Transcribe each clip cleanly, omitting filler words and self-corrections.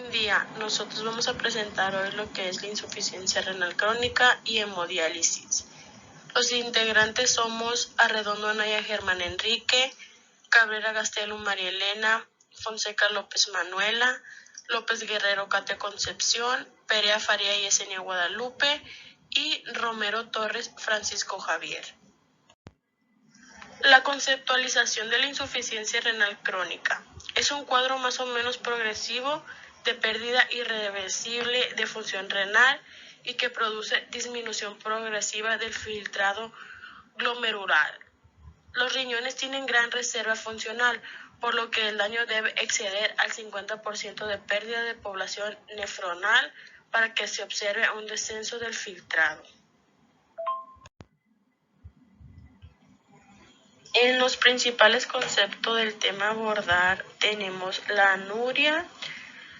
Buen día, nosotros vamos a presentar hoy lo que es la insuficiencia renal crónica y hemodiálisis. Los integrantes somos Arredondo Anaya Germán Enrique, Cabrera Gastelum María Elena, Fonseca López Manuela, López Guerrero Katia Concepción, Perea Faría y Yesenia Guadalupe y Romero Torres Francisco Javier. La conceptualización de la insuficiencia renal crónica es un cuadro más o menos progresivo de pérdida irreversible de función renal y que produce disminución progresiva del filtrado glomerular. Los riñones tienen gran reserva funcional, por lo que el daño debe exceder al 50% de pérdida de población nefronal para que se observe un descenso del filtrado. En los principales conceptos del tema a abordar tenemos la anuria,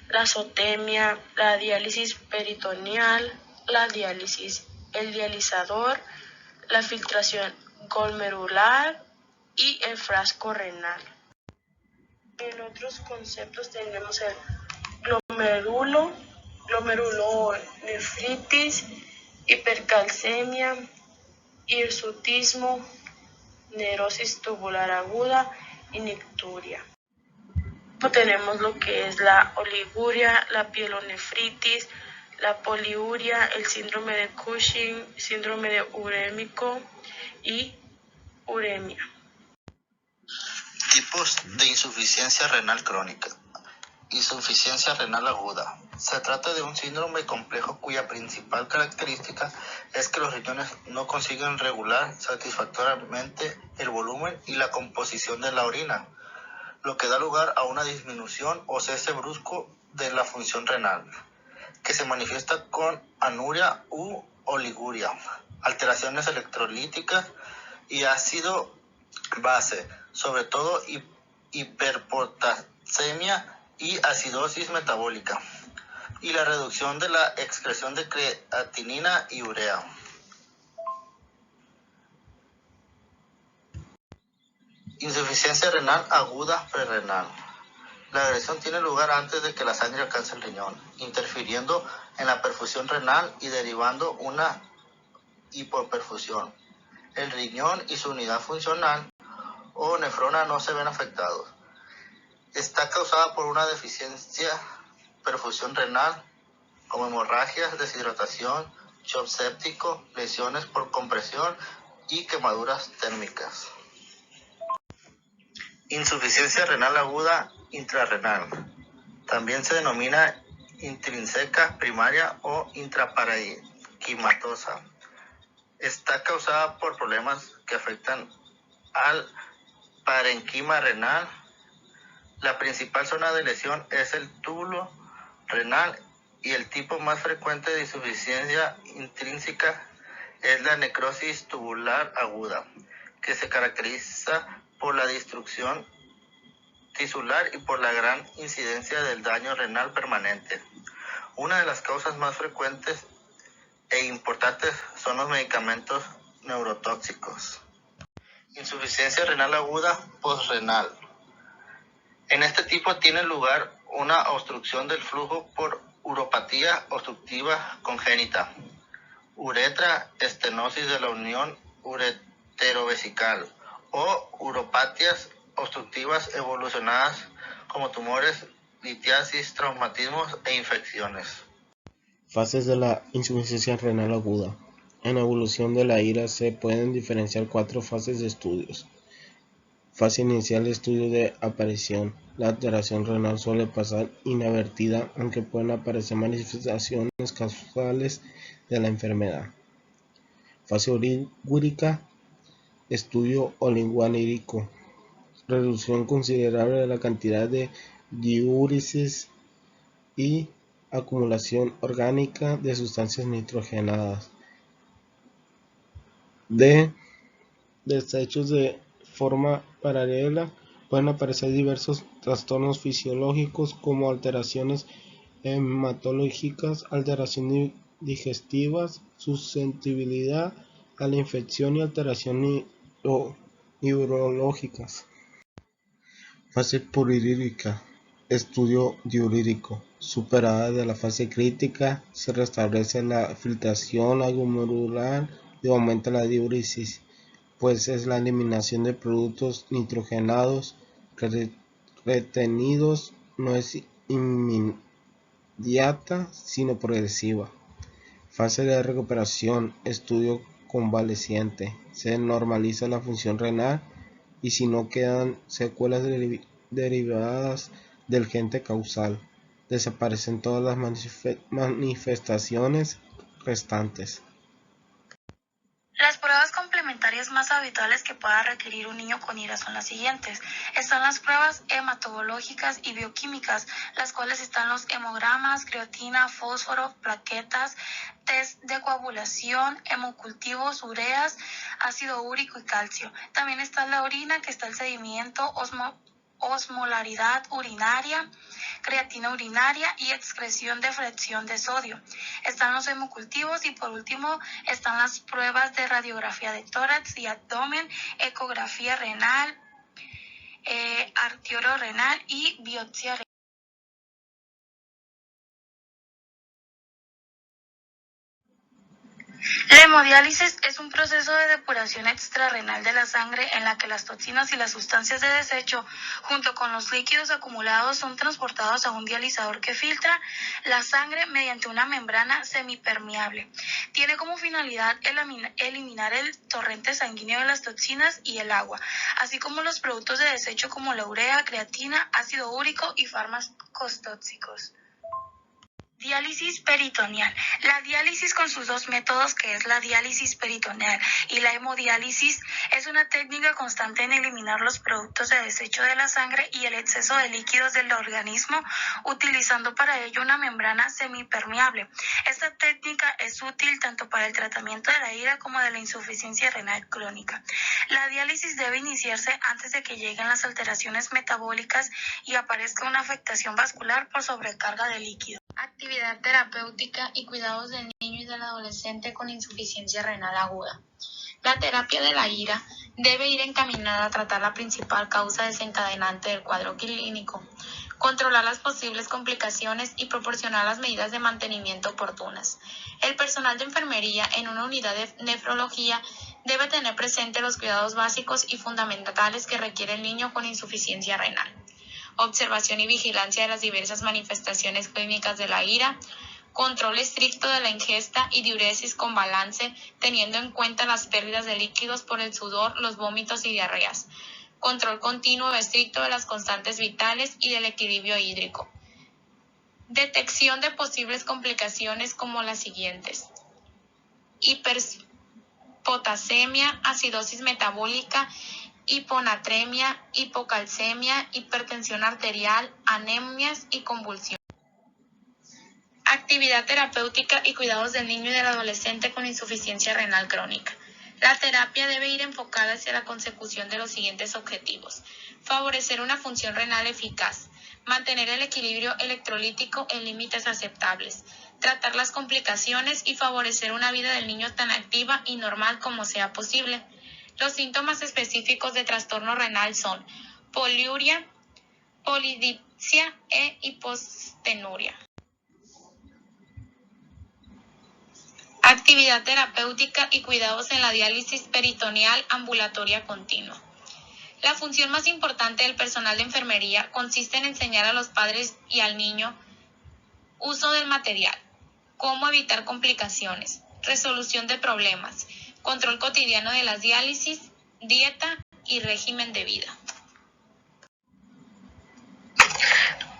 la azotemia, la diálisis peritoneal, la diálisis, el dializador, la filtración glomerular y el frasco renal. En otros conceptos tenemos el glomerulonefritis, hipercalcemia, hirsutismo, necrosis tubular aguda y nicturia. Tenemos lo que es la oliguria, la pielonefritis, la poliuria, el síndrome de Cushing, síndrome de urémico y uremia. Tipos de insuficiencia renal crónica. Insuficiencia renal aguda. Se trata de un síndrome complejo cuya principal característica es que los riñones no consiguen regular satisfactoriamente el volumen y la composición de la orina, lo que da lugar a una disminución o cese brusco de la función renal, que se manifiesta con anuria u oliguria, alteraciones electrolíticas y ácido base, sobre todo hiperpotasemia y acidosis metabólica, y la reducción de la excreción de creatinina y urea. Insuficiencia renal aguda prerrenal. La agresión tiene lugar antes de que la sangre alcance el riñón, interfiriendo en la perfusión renal y derivando una hipoperfusión. El riñón y su unidad funcional o nefrona no se ven afectados. Está causada por una deficiencia perfusión renal, como hemorragias, deshidratación, shock séptico, lesiones por compresión y quemaduras térmicas. Insuficiencia renal aguda intrarrenal. También se denomina intrínseca primaria o intraparenquimatosa. Está causada por problemas que afectan al parenquima renal. La principal zona de lesión es el túbulo renal y el tipo más frecuente de insuficiencia intrínseca es la necrosis tubular aguda, que se caracteriza por la destrucción tisular y por la gran incidencia del daño renal permanente. Una de las causas más frecuentes e importantes son los medicamentos neurotóxicos. Insuficiencia renal aguda postrenal. En este tipo tiene lugar una obstrucción del flujo por uropatía obstructiva congénita, uretra estenosis de la unión ureterovesical o uropatías obstructivas evolucionadas como tumores, litiasis, traumatismos e infecciones. Fases de la insuficiencia renal aguda. En la evolución de la IRA se pueden diferenciar 4 fases de estudios. Fase inicial, estudio de aparición. La alteración renal suele pasar inadvertida, aunque pueden aparecer manifestaciones causales de la enfermedad. Fase olígurica, estudio oligurídico. Reducción considerable de la cantidad de diúresis y acumulación orgánica de sustancias nitrogenadas. De desechos de forma paralela pueden aparecer diversos trastornos fisiológicos como alteraciones hematológicas, alteraciones digestivas, susceptibilidad a la infección y alteraciones neurológicas. Fase poliurídica, estudio diurítico. Superada de la fase crítica, se restablece la filtración glomerular y aumenta la diuresis, pues es la eliminación de productos nitrogenados retenidos, no es inmediata sino progresiva. Fase de recuperación, estudio convaleciente, se normaliza la función renal y si no quedan secuelas derivadas del agente causal, desaparecen todas las manifestaciones restantes. Las pruebas complementarias más habituales que pueda requerir un niño con IRA son las siguientes. Están las pruebas hematológicas y bioquímicas, las cuales están los hemogramas, creatina, fósforo, plaquetas, test de coagulación, hemocultivos, ureas, ácido úrico y calcio. También está la orina, que está el sedimento, osmolaridad urinaria, creatina urinaria y excreción de fracción de sodio. Están los hemocultivos y por último están las pruebas de radiografía de tórax y abdomen, ecografía renal, arteriorrenal y biopsia renal. La hemodiálisis es un proceso de depuración extrarrenal de la sangre en la que las toxinas y las sustancias de desecho, junto con los líquidos acumulados, son transportados a un dializador que filtra la sangre mediante una membrana semipermeable. Tiene como finalidad eliminar el torrente sanguíneo de las toxinas y el agua, así como los productos de desecho como la urea, creatina, ácido úrico y fármacos tóxicos. Diálisis peritoneal. La diálisis con sus dos métodos, que es la diálisis peritoneal y la hemodiálisis, es una técnica constante en eliminar los productos de desecho de la sangre y el exceso de líquidos del organismo, utilizando para ello una membrana semipermeable. Esta técnica es útil tanto para el tratamiento de la IRA como de la insuficiencia renal crónica. La diálisis debe iniciarse antes de que lleguen las alteraciones metabólicas y aparezca una afectación vascular por sobrecarga de líquido. Actividad terapéutica y cuidados del niño y del adolescente con insuficiencia renal aguda. La terapia de la IRA debe ir encaminada a tratar la principal causa desencadenante del cuadro clínico, controlar las posibles complicaciones y proporcionar las medidas de mantenimiento oportunas. El personal de enfermería en una unidad de nefrología debe tener presente los cuidados básicos y fundamentales que requiere el niño con insuficiencia renal. Observación y vigilancia de las diversas manifestaciones clínicas de la IRA, control estricto de la ingesta y diuresis con balance, teniendo en cuenta las pérdidas de líquidos por el sudor, los vómitos y diarreas, control continuo estricto de las constantes vitales y del equilibrio hídrico. Detección de posibles complicaciones como las siguientes: hiperpotasemia, acidosis metabólica, hiponatremia, hipocalcemia, hipertensión arterial, anemias y convulsiones. Actividad terapéutica y cuidados del niño y del adolescente con insuficiencia renal crónica. La terapia debe ir enfocada hacia la consecución de los siguientes objetivos: favorecer una función renal eficaz, mantener el equilibrio electrolítico en límites aceptables, tratar las complicaciones y favorecer una vida del niño tan activa y normal como sea posible. Los síntomas específicos de trastorno renal son poliuria, polidipsia e hipostenuria. Actividad terapéutica y cuidados en la diálisis peritoneal ambulatoria continua. La función más importante del personal de enfermería consiste en enseñar a los padres y al niño uso del material, cómo evitar complicaciones, resolución de problemas, control cotidiano de las diálisis, dieta y régimen de vida.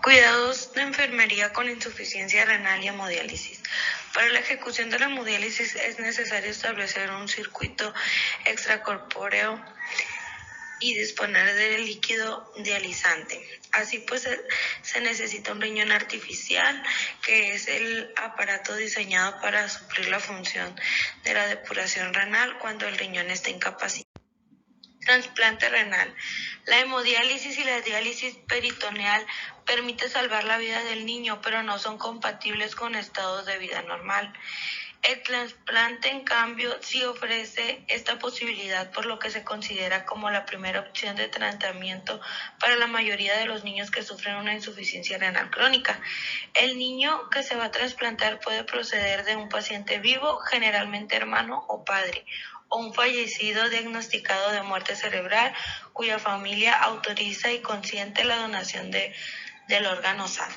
Cuidados de enfermería con insuficiencia renal y hemodiálisis. Para la ejecución de la hemodiálisis es necesario establecer un circuito extracorpóreo y disponer del líquido dializante. Así pues, se necesita un riñón artificial, que es el aparato diseñado para suplir la función de la depuración renal cuando el riñón está incapacitado. Trasplante renal. La hemodiálisis y la diálisis peritoneal permiten salvar la vida del niño, pero no son compatibles con estados de vida normal. El trasplante, en cambio, sí ofrece esta posibilidad, por lo que se considera como la primera opción de tratamiento para la mayoría de los niños que sufren una insuficiencia renal crónica. El niño que se va a trasplantar puede proceder de un paciente vivo, generalmente hermano o padre, o un fallecido diagnosticado de muerte cerebral, cuya familia autoriza y consiente la donación del órgano sano.